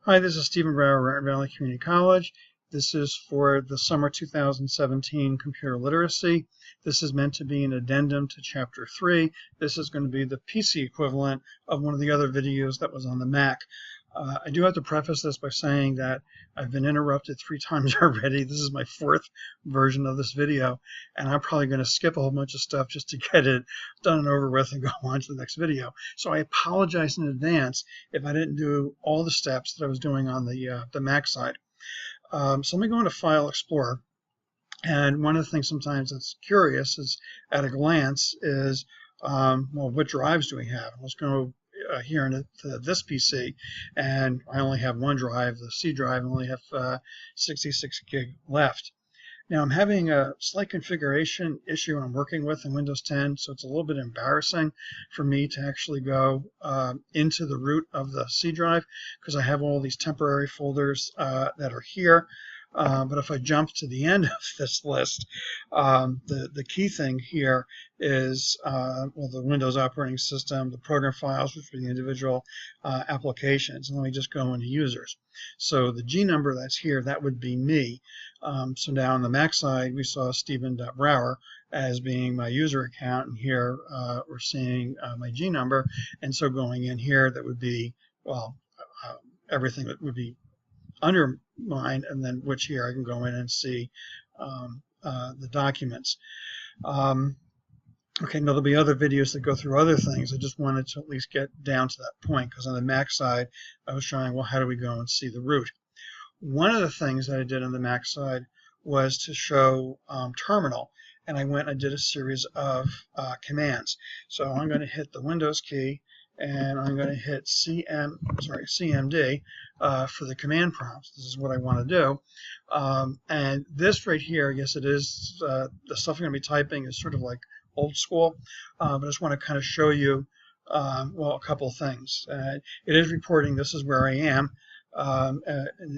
Hi, this is Stephen Brower, Raton Valley Community College. This is for the summer 2017 computer literacy. This is meant to be an addendum to Chapter 3. This is going to be the PC equivalent of one of the other videos that was on the Mac. I do have to preface this by saying that I've been interrupted 3 times already. This is my 4th version of this video, and I'm probably going to skip a whole bunch of stuff just to get it done and over with and go on to the next video. So I apologize in advance if I didn't do all the steps that I was doing on the Mac side. So let me go into File Explorer. And one of the things sometimes that's curious is, at a glance, is, well, what drives do we have? Let's go here into this PC, and I only have one drive, the C drive, and only have 66 gig left. Now I'm having a slight configuration issue I'm working with in Windows 10, so it's a little bit embarrassing for me to actually go into the root of the C drive because I have all these temporary folders that are here. But if I jump to the end of this list, the key thing here is well, the Windows operating system, the program files, which are the individual applications. And let me just go into users. So the G number that's here, that would be me. So now on the Mac side, we saw Stephen.Brower as being my user account, and here we're seeing my G number. And so going in here, that would be, well, everything that would be under mine, and then which here I can go in and see the documents. Okay, now there'll be other videos that go through other things. I just wanted to at least get down to that point because on the Mac side, I was showing, well, how do we go and see the root? One of the things that I did on the Mac side was to show terminal, and I went and I did a series of commands. So I'm going to hit the Windows key, and I'm going to hit CMD for the command prompts. This is what I want to do. And this right here, yes, it is, the stuff I'm going to be typing is sort of like old school, but I just want to kind of show you, well, a couple of things. It is reporting this is where I am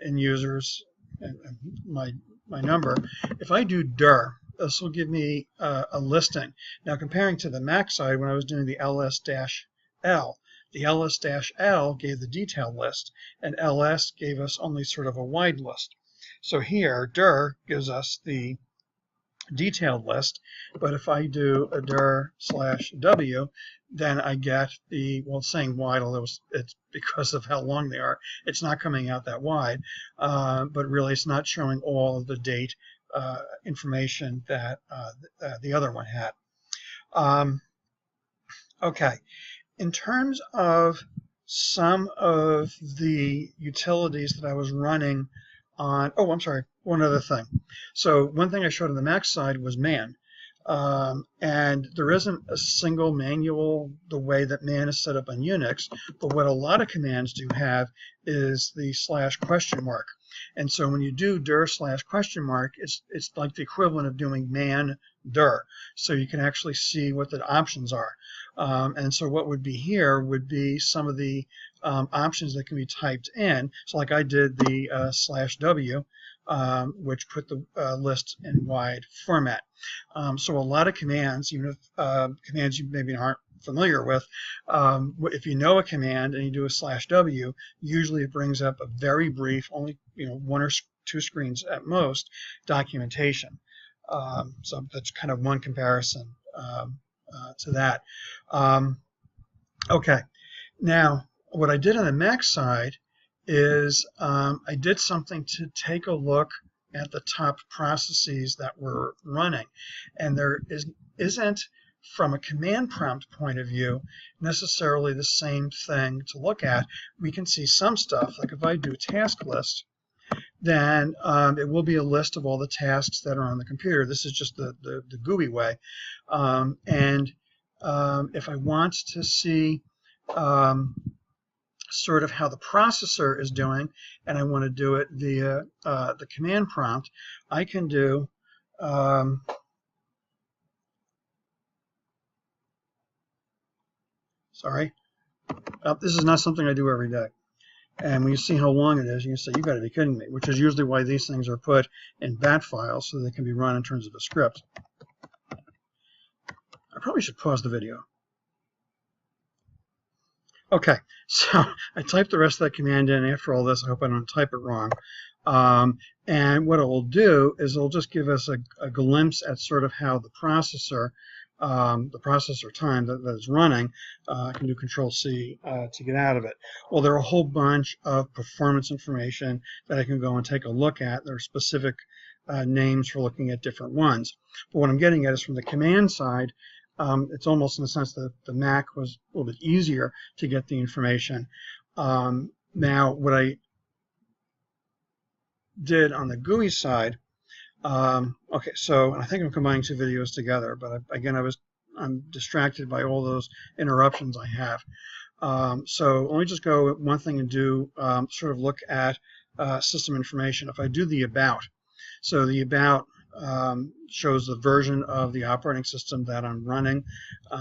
in users and my number. If I do dir, this will give me a listing. Now comparing to the Mac side, when I was doing the ls-l, the ls-l gave the detailed list, and ls gave us only sort of a wide list. So here, dir gives us the detailed list, but if I do a dir/w, then I get the, well, it's saying wide, although it's because of how long they are, it's not coming out that wide, but really it's not showing all of the date information that the other one had. Okay. In terms of some of the utilities that I was running on, oh, I'm sorry, one other thing. So one thing I showed on the Mac side was man. And there isn't a single manual the way that man is set up on Unix, but what a lot of commands do have is the /?. And so when you do dir/?, it's like the equivalent of doing man dir. So you can actually see what the options are. And so what would be here would be some of the options that can be typed in. So like I did the /w, which put the list in wide format. So a lot of commands, even if commands you maybe aren't familiar with, if you know a command and you do a /w, usually it brings up a very brief, only 1 or 2 screens at most, documentation. So that's kind of one comparison to that. Okay, now what I did on the Mac side is I did something to take a look at the top processes that were running, and there isn't, from a command prompt point of view, necessarily the same thing to look at. We can see some stuff, like if I do task list, then it will be a list of all the tasks that are on the computer. This is just the GUI way. And if I want to see sort of how the processor is doing, and I want to do it via the command prompt, I can do sorry, this is not something I do every day. And when you see how long it is, you can say, you got to be kidding me, which is usually why these things are put in bat files so they can be run in terms of a script. I probably should pause the video. Okay, so I typed the rest of that command in. After all this, I hope I don't type it wrong. And what it will do is it'll just give us a glimpse at sort of how the processor time that is running. I can do Control-C to get out of it. Well, there are a whole bunch of performance information that I can go and take a look at. There are specific names for looking at different ones. But what I'm getting at is from the command side, it's almost in the sense that the Mac was a little bit easier to get the information. Now, what I did on the GUI side, okay, so I think I'm combining two videos together, but again, I'm distracted by all those interruptions I have. So let me just go one thing and do sort of look at system information. If I do the about, so the about shows the version of the operating system that I'm running.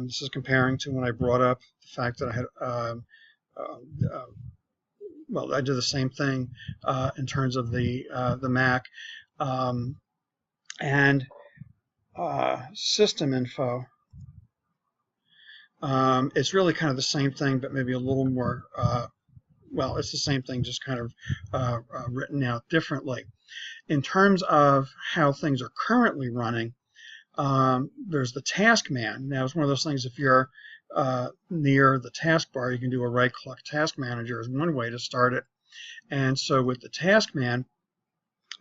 This is comparing to when I brought up the fact that I had well, I did the same thing in terms of the Mac, and system info. It's really kind of the same thing, but maybe a little more. Well, it's the same thing, just kind of written out differently. In terms of how things are currently running, there's the task man. Now, it's one of those things, if you're near the taskbar, you can do a right-click task manager is one way to start it. And so with the task man,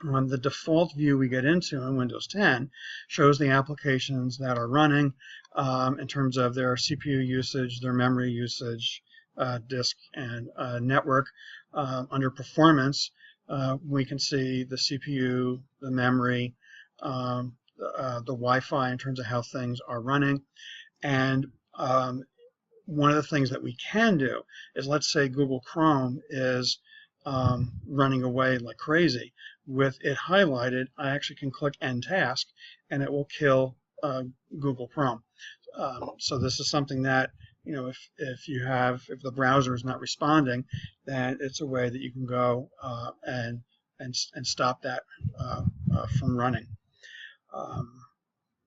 the default view we get into in Windows 10 shows the applications that are running in terms of their CPU usage, their memory usage, disk, and network. Under performance, we can see the CPU, the memory, the Wi-Fi in terms of how things are running. And one of the things that we can do is, let's say Google Chrome is running away like crazy. With it highlighted, I actually can click End Task, and it will kill Google Chrome. So this is something that, you know, if the browser is not responding, then it's a way that you can go and stop that from running.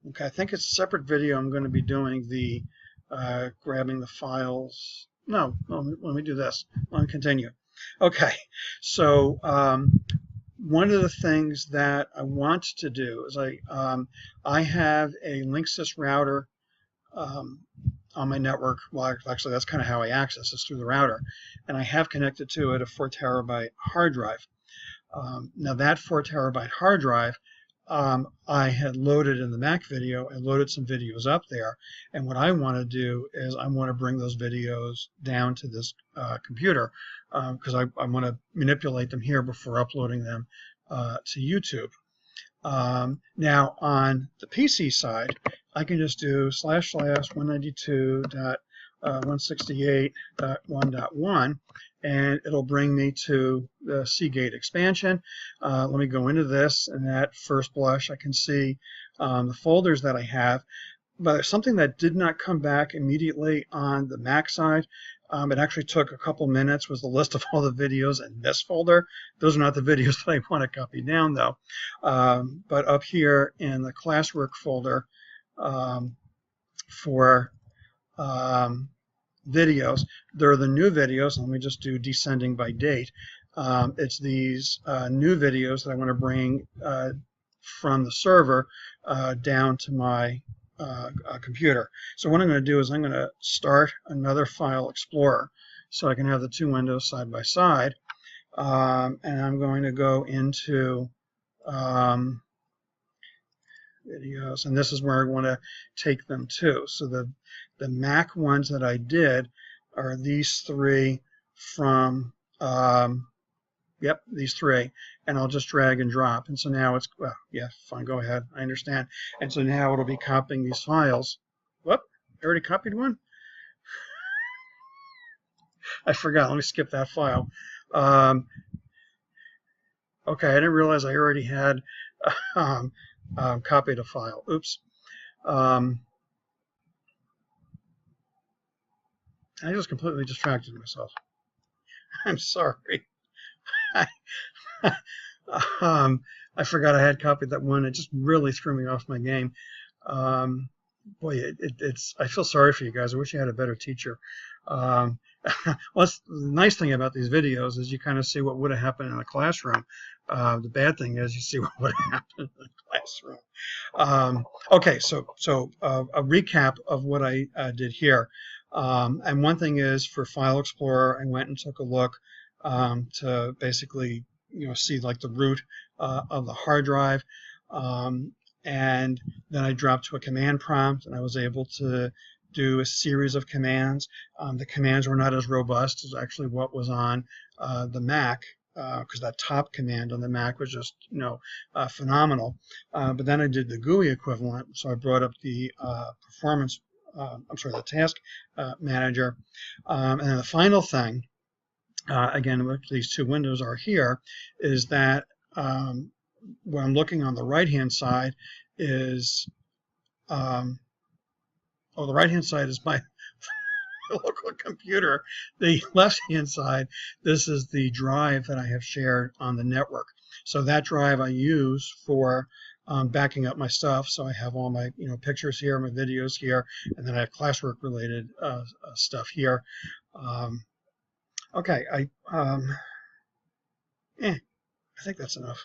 Okay, I think it's a separate video. I'm going to be doing the grabbing the files. No, let me do this. Let me continue. Okay, so one of the things that I want to do is I have a Linksys router on my network. Well, actually, that's kind of how I access this, through the router, and I have connected to it a 4 terabyte hard drive. Now that 4 terabyte hard drive, I had loaded in the Mac video. I loaded some videos up there, and what I want to do is I want to bring those videos down to this computer because I want to manipulate them here before uploading them to YouTube. Now on the PC side, I can just do //192.168.1.1, and it'll bring me to the Seagate expansion. Let me go into this, and at first blush I can see the folders that I have. But something that did not come back immediately on the Mac side, it actually took a couple minutes, was the list of all the videos in this folder. Those are not the videos that I want to copy down, though. But up here in the classwork folder for videos, there are the new videos. Let me just do descending by date. It's these new videos that I want to bring from the server down to my computer. So what I'm going to do is I'm going to start another file explorer so I can have the two windows side by side, and I'm going to go into videos, and this is where I want to take them to. So the Mac ones that I did are these three from yep, these three, and I'll just drag and drop. And so now it's, well, yeah, fine, go ahead, I understand. And so now it'll be copying these files. Whoop, I already copied one? I forgot, let me skip that file. Okay, I didn't realize I already had copied a file. Oops. I just completely distracted myself. I'm sorry. I forgot I had copied that one. It just really threw me off my game. Boy, it's. I feel sorry for you guys. I wish you had a better teacher. well, the nice thing about these videos is you kind of see what would have happened in a classroom. The bad thing is you see what would have happened in a classroom. Okay, so a recap of what I did here. And one thing is for File Explorer, I went and took a look to basically see like the root of the hard drive. And then I dropped to a command prompt, and I was able to do a series of commands. The commands were not as robust as actually what was on the Mac, because that top command on the Mac was just phenomenal. But then I did the GUI equivalent, so I brought up the the task manager. And then the final thing, again, what these two windows are here, is that when I'm looking on the right-hand side is, the right-hand side is my local computer. The left-hand side, this is the drive that I have shared on the network. So that drive I use for backing up my stuff. So I have all my pictures here, my videos here, and then I have classwork-related stuff here. Okay, I think that's enough.